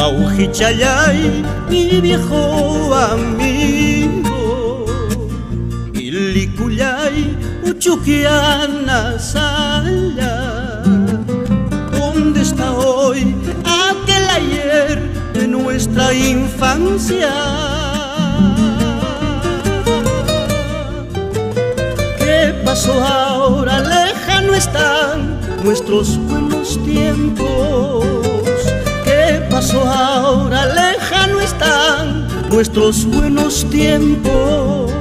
Guaujichayay, mi viejo amigo, Ilicuyay, Uchuquiana, Saya. ¿Dónde está hoy aquel ayer de nuestra infancia? ¿Qué pasó ahora? Lejano están nuestros buenos tiempos. ¿Qué pasó ahora? Lejano están nuestros buenos tiempos.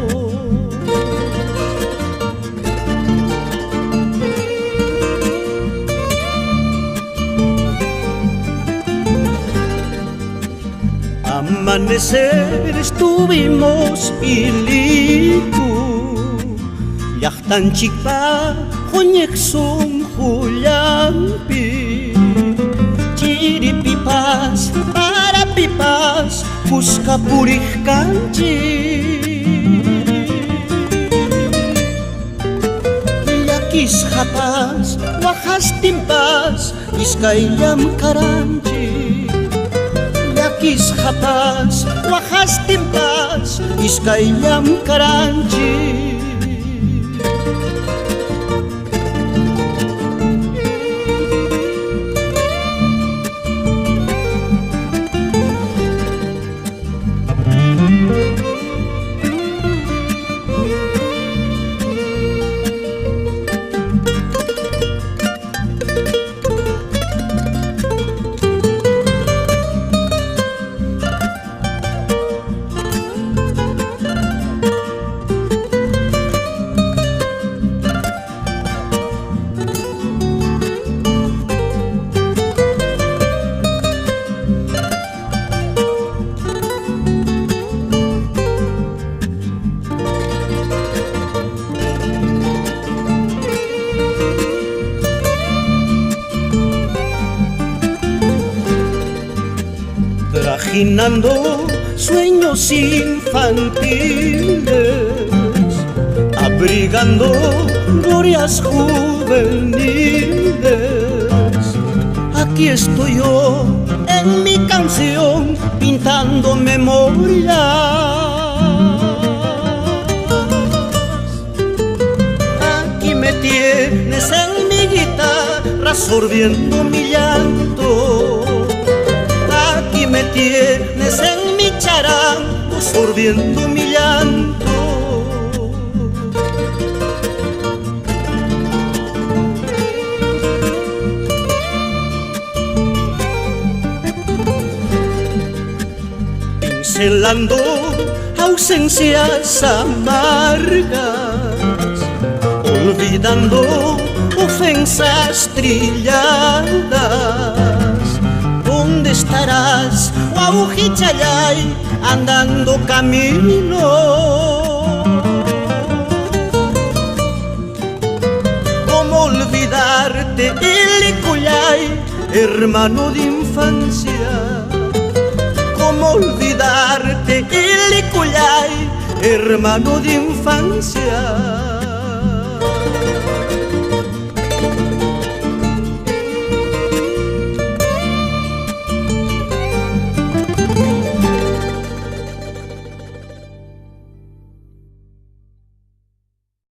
Amanecer estuvimos Iliku, Llaqtanchikpa Joñeksun Jullampi, Chiripipas para pipas Puskapurikkanchi, Llakisqapas Waqastinpas Iskaylam karanchi. Llakisqapas Waqastinpas Iskaylam karanchi. Trajinando sueños infantiles, abrigando glorias juveniles. Aquí estoy yo en mi canción pintando memorias. Aquí me tienes en mi guitarra sorbiendo mi llanto. Aquí me tienes en mi charango sorbiendo mi llanto. Pincelando ausencias amargas, olvidando ofensas trilladas. ¿Dónde estarás, Guaujichayay, andando camino? ¿Cómo olvidarte, Ilicuyay, hermano de infancia? ¿Cómo olvidarte, Ilicuyay, hermano de infancia?